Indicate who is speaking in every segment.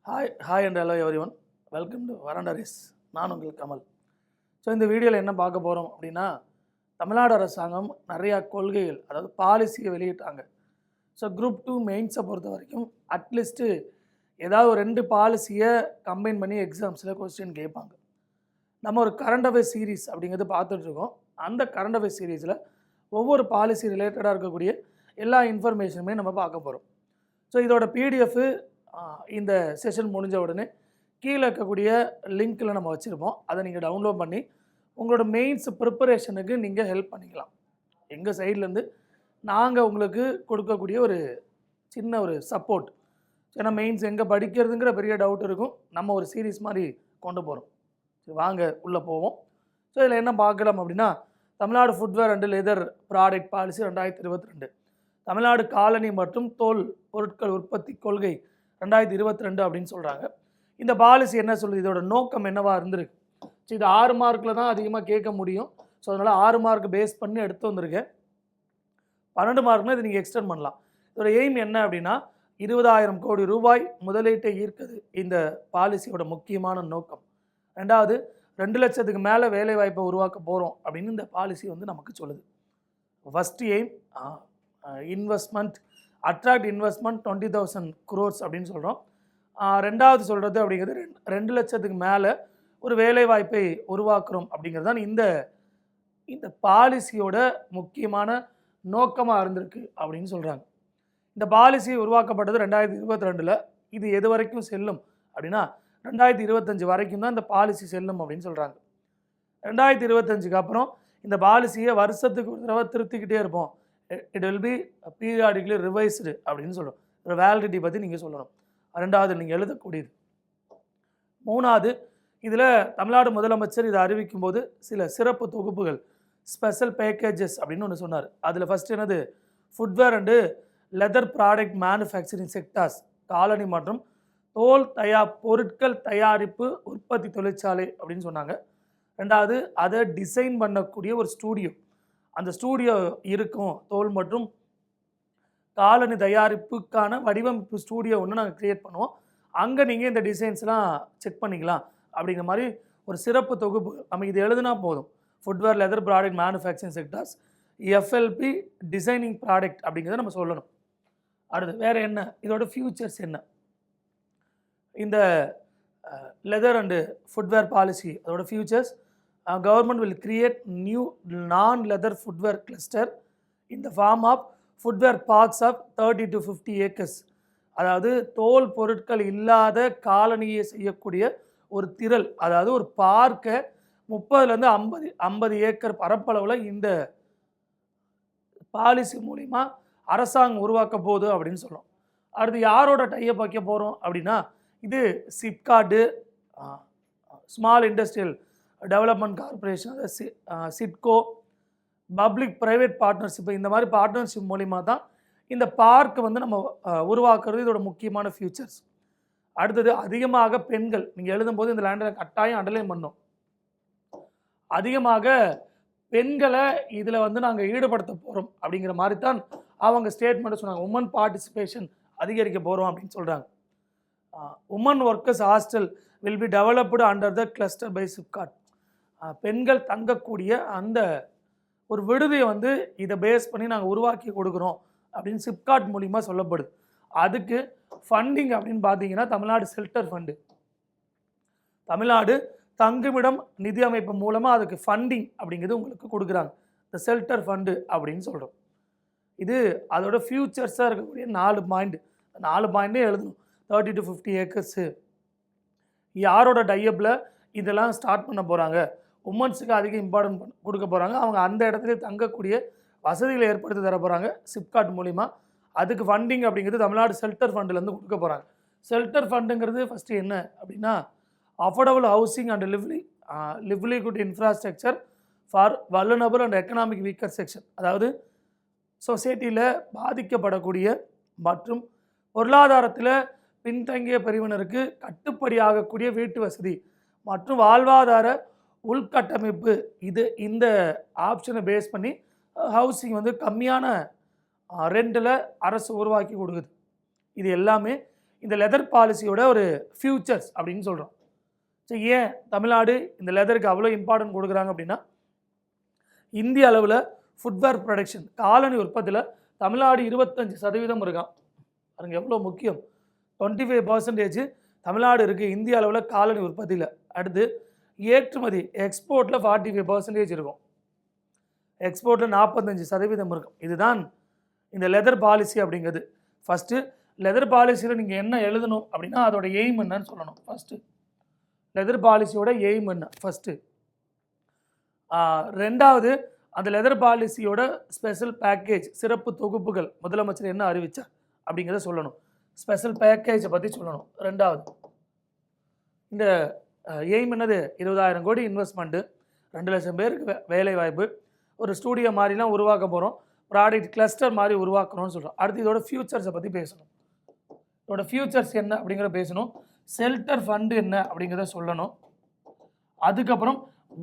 Speaker 1: Hi and hello everyone. Welcome to Veranda RACE. நான் உங்கள் Kamal. So இந்த வீடியோவில் என்ன பார்க்க போகிறோம் அப்படின்னா, தமிழ்நாடு அரசாங்கம் நிறையா கொள்கைகள், அதாவது பாலிசியை வெளியிட்டாங்க. ஸோ குரூப் 2 மெயின்ஸை பொறுத்த வரைக்கும் அட்லீஸ்ட்டு ஏதாவது ஒரு 2 பாலிசியை கம்பைன் பண்ணி எக்ஸாம்ஸில் கொஸ்டின் கேட்பாங்க. நம்ம ஒரு கரண்ட் அஃபேர்ஸ் சீரீஸ் அப்படிங்கிறது பார்த்துட்ருக்கோம். அந்த கரண்ட் அஃபேர்ஸ் சீரீஸில் ஒவ்வொரு பாலிசி ரிலேட்டடாக இருக்கக்கூடிய எல்லா இன்ஃபர்மேஷனுமே நம்ம பார்க்க போகிறோம். ஸோ இதோட பிடிஎஃப் இந்த செஷன் முடிஞ்ச உடனே கீழே இருக்கக்கூடிய லிங்க்கில் நம்ம வச்சுருப்போம். அதை நீங்கள் டவுன்லோட் பண்ணி உங்களோட மெயின்ஸ் ப்ரிப்பரேஷனுக்கு நீங்கள் ஹெல்ப் பண்ணிக்கலாம். எங்கள் சைட்லேருந்து நாங்கள் உங்களுக்கு கொடுக்கக்கூடிய ஒரு சின்ன ஒரு சப்போர்ட். ஏன்னா மெயின்ஸ் எங்கே படிக்கிறதுங்கிற பெரிய டவுட் இருக்கும். நம்ம ஒரு சீரீஸ் மாதிரி கொண்டு போகிறோம். சரி, வாங்க உள்ளே போவோம். ஸோ இதில் என்ன பார்க்கலாம் அப்படின்னா, Tamil Nadu footwear and leather product policy 2022, Tamil Nadu colony மற்றும் தோல் பொருட்கள் உற்பத்தி கொள்கை 2022 அப்படின்னு சொல்கிறாங்க. இந்த பாலிசி என்ன சொல்லுது, இதோட நோக்கம் என்னவா இருந்திருக்கு. ஸோ இது 6 மார்க்கில் தான் அதிகமாக கேட்க முடியும். ஸோ அதனால் 6 மார்க் பேஸ் பண்ணி எடுத்து வந்திருக்கேன். 12 மார்க்னா இது நீங்கள் எக்ஸ்டெண்ட் பண்ணலாம். இதோட எய்ம் என்ன அப்படின்னா, 20,000 கோடி ரூபாய் முதலீட்டை ஈர்க்குது இந்த பாலிசியோட முக்கியமான நோக்கம். ரெண்டாவது, 2 லட்சத்துக்கு மேலே வேலைவாய்ப்பை உருவாக்க போகிறோம் அப்படின்னு இந்த பாலிசி வந்து நமக்கு சொல்லுது. First aim investment, attract investment 20,000 crores அப்படின்னு சொல்கிறோம். ரெண்டாவது சொல்கிறது அப்படிங்கிறது 2 லட்சத்துக்கு மேலே ஒரு வேலைவாய்ப்பை உருவாக்குறோம் அப்படிங்கிறது தான் இந்த பாலிசியோட முக்கியமான நோக்கமாக இருந்திருக்கு அப்படின்னு சொல்கிறாங்க. இந்த பாலிசி உருவாக்கப்பட்டது 2022. இது எது வரைக்கும் செல்லும் அப்படின்னா 2025 வரைக்கும் தான் இந்த பாலிசி செல்லும் அப்படின்னு சொல்கிறாங்க. 2025க்கு அப்புறம் இந்த பாலிசியை வருஷத்துக்கு ஒரு தடவை திருத்திக்கிட்டே இருப்போம். It will be periodically revised அப்படின்னு சொல்கிறோம். வேலிடிட்டி பற்றி நீங்கள் சொல்லணும். ரெண்டாவது நீங்கள் எழுதக்கூடியது. மூணாவது, இதில் தமிழ்நாடு முதலமைச்சர் இதை அறிவிக்கும் போது சில சிறப்பு தொகுப்புகள், ஸ்பெஷல் பேக்கேஜஸ் அப்படின்னு ஒன்று சொன்னார். அதில் ஃபஸ்ட் என்னது, footwear and leather product manufacturing sectors, colony மற்றும் தோல் பொருட்கள் தயாரிப்பு உற்பத்தி தொழிற்சாலை அப்படின்னு சொன்னாங்க. ரெண்டாவது, அதை டிசைன் பண்ணக்கூடிய ஒரு ஸ்டூடியோ, அந்த ஸ்டூடியோ இருக்கும். தோல் மற்றும் காலனி தயாரிப்புக்கான வடிவமைப்பு ஸ்டூடியோ ஒன்று நாங்கள் க்ரியேட் பண்ணுவோம். அங்கே நீங்கள் இந்த டிசைன்ஸ்லாம் செக் பண்ணிக்கலாம் அப்படிங்கிற மாதிரி ஒரு சிறப்பு தொகுப்பு. நம்ம இது எழுதுனா போதும். Footwear leather product manufacturing sectors, FLP designing product அப்படிங்கிறத நம்ம சொல்லணும். அடுத்து வேறு என்ன, இதோட ஃபியூச்சர்ஸ் என்ன, இந்த லெதர் அண்டு ஃபுட்வேர் பாலிசி அதோட futures. Government will create new non leather footwear cluster in the form of footwear parks of 30 to 50 acres. அதாவது தோல் பொருட்கள் இல்லாத காலனியை செய்யக்கூடிய ஒரு திரள், அதாவது ஒரு பார்க்கை 30லேருந்து 50 ஏக்கர் பரப்பளவில் இந்த பாலிசி மூலிமா அரசாங்கம் உருவாக்க போகுது அப்படின்னு சொல்கிறோம். அடுத்து யாரோட டைப் வைக்க போகிறோம் அப்படின்னா, இது SIPCOT, small industrial development corporation, SIDCO, public private partnership, இந்த மாதிரி பார்ட்னர்ஷிப் மூலிமா தான் இந்த பார்க் வந்து நம்ம உருவாக்குறது. இதோட முக்கியமான ஃபியூச்சர்ஸ். அடுத்தது, அதிகமாக பெண்கள், நீங்கள் எழுதும்போது இந்த லேண்டில் கட்டாயம் அண்டர்லைன் பண்ணோம், அதிகமாக பெண்களை இதில் வந்து நாங்கள் ஈடுபடுத்த போகிறோம் அப்படிங்கிற மாதிரி தான் அவங்க ஸ்டேட்மெண்ட்டை சொன்னாங்க. உமன் பார்ட்டிசிபேஷன் அதிகரிக்க போகிறோம் அப்படின்னு சொல்கிறாங்க. Women workers hostel will be developed under the cluster by SIPCOT. பெண்கள் தங்கக்கூடிய அந்த ஒரு விடுதியை வந்து இதை பேஸ் பண்ணி நாங்கள் உருவாக்கி கொடுக்குறோம் அப்படின்னு சிப்காட் மூலிமா சொல்லப்படுது. அதுக்கு ஃபண்டிங் அப்படின்னு பார்த்தீங்கன்னா, தமிழ்நாடு ஷெல்டர் ஃபண்டு, தமிழ்நாடு தங்குமிடம் நிதி அமைப்பு மூலமாக அதுக்கு ஃபண்டிங் அப்படிங்கிறது உங்களுக்கு கொடுக்குறாங்க. இந்த ஷெல்டர் ஃபண்டு அப்படின்னு சொல்கிறோம். இது அதோட ஃபியூச்சர்ஸாக இருக்கக்கூடிய 4 பாயிண்ட். 4 பாயிண்ட்டே எழுதணும். 30 to 50 acres, யாரோட டையப்பில் இதெல்லாம் ஸ்டார்ட் பண்ண போகிறாங்க, உமன்ஸுக்கு அதிக இம்பார்ட்டன்ட் கொடுக்க போகிறாங்க, அவங்க அந்த இடத்துல தங்கக்கூடிய வசதிகளை ஏற்படுத்தி தர போகிறாங்க சிப்காட் மூலிமா. அதுக்கு ஃபண்டிங் அப்படிங்கிறது தமிழ்நாடு ஷெல்டர் ஃபண்டுலேருந்து கொடுக்க போகிறாங்க. ஷெல்டர் ஃபண்டுங்கிறது ஃபஸ்ட்டு என்ன அப்படின்னா, affordable housing and livelihood infrastructure for vulnerable and economic weaker section, அதாவது சொசைட்டியில் பாதிக்கப்படக்கூடிய மற்றும் பொருளாதாரத்தில் பின்தங்கிய பிரிவினருக்கு கட்டுப்படி ஆகக்கூடிய வீட்டு வசதி மற்றும் வாழ்வாதார உள்கட்டமைப்பு. இந்த ஆப்ஷனை பேஸ் பண்ணி ஹவுசிங் வந்து கம்மியான ரெண்டில் அரசு உருவாக்கி கொடுக்குது. இது எல்லாமே இந்த லெதர் பாலிசியோட ஒரு ஃபியூச்சர்ஸ் அப்படின்னு சொல்கிறோம். ஸோ ஏன் தமிழ்நாடு இந்த லெதருக்கு அவ்வளோ இம்பார்ட்டன்ட் கொடுக்குறாங்க அப்படின்னா, இந்திய அளவில் ஃபுட்வேர் ப்ரொடக்ஷன் காலணி உற்பத்தியில் தமிழ்நாடு 25% இருக்கான். பாருங்க எவ்வளோ முக்கியம். 25% தமிழ்நாடு இருக்குது இந்திய அளவில் காலணி உற்பத்தியில். அடுத்து ஏற்றுமதி எக்ஸ்போர்ட்டில் 45% இருக்கும். எக்ஸ்போர்ட்டில் 45% இருக்கும். இதுதான் இந்த லெதர் பாலிசி அப்படிங்கிறது. ஃபஸ்ட்டு லெதர் பாலிசியில் நீங்கள் என்ன எழுதணும் அப்படின்னா அதோட எய்ம் என்னன்னு சொல்லணும். ஃபஸ்ட்டு லெதர் பாலிசியோட எய்ம் என்ன ஃபஸ்ட்டு. ரெண்டாவது அந்த லெதர் பாலிசியோட ஸ்பெஷல் பேக்கேஜ் சிறப்பு தொகுப்புகள் முதலமைச்சர் என்ன அறிவிச்சார் அப்படிங்கிறத சொல்லணும். ஸ்பெஷல் பேக்கேஜை பற்றி சொல்லணும். ரெண்டாவது இந்த எய்ம் என்னது, 20,000 கோடி இன்வெஸ்ட்மெண்ட்டு, 2 லட்சம் பேருக்கு வேலை வாய்ப்பு, ஒரு ஸ்டூடியோ மாதிரிலாம் உருவாக்க போகிறோம், ப்ராடக்ட் கிளஸ்டர் மாதிரி உருவாக்கணும்னு சொல்கிறோம். அடுத்து இதோட ஃபியூச்சர்ஸை பற்றி பேசணும். இதோட ஃபியூச்சர்ஸ் என்ன அப்படிங்கிறத பேசணும். ஷெல்டர் ஃபண்டு என்ன அப்படிங்கிறத சொல்லணும். அதுக்கப்புறம்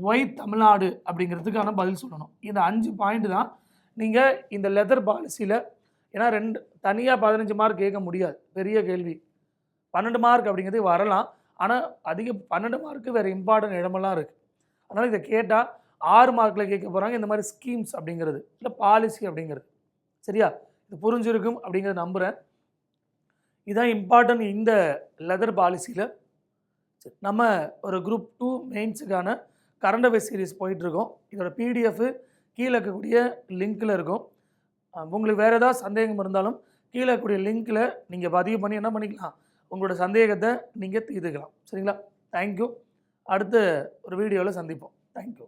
Speaker 1: ஒய் தமிழ்நாடு அப்படிங்கிறதுக்கான பதில் சொல்லணும். இந்த 5 பாயிண்ட் தான் நீங்கள் இந்த லெதர் பாலிசியில். ஏன்னா தனியாக 15 மார்க் கேட்க முடியாது, பெரிய கேள்வி. 12 மார்க் அப்படிங்கிறது வரலாம், ஆனால் அதிக 12 மார்க்கு வேறு இம்பார்ட்டன்ட் இடமெல்லாம் இருக்குது. அதனால் இதை கேட்டால் 6 மார்க்கில் கேட்க போகிறாங்க. இந்த மாதிரி ஸ்கீம்ஸ் அப்படிங்கிறது இல்லை பாலிசி அப்படிங்கிறது. சரியா, இது புரிஞ்சிருக்கும் அப்படிங்கிறத நம்புகிறேன். இதுதான் இம்பார்ட்டன்ட் இந்த லெதர் பாலிசியில். நம்ம ஒரு குரூப் 2 மெயின்ஸுக்கான கரண்ட் அஃபேர்ஸ் சீரிஸ் போயிட்டுருக்கோம். இதோட பிடிஎஃப் கீழே இருக்கக்கூடிய லிங்க்கில் இருக்கும். உங்களுக்கு வேறு ஏதாவது சந்தேகம் இருந்தாலும் கீழே இருக்கக்கூடிய லிங்க்கில் நீங்கள் பதிவு பண்ணி என்ன பண்ணிக்கலாம், உங்களோட சந்தேகத்தை நீங்கள் தீர்த்துக்கலாம். சரிங்களா, தேங்க்யூ. அடுத்த ஒரு வீடியோவில் சந்திப்போம். தேங்க்யூ.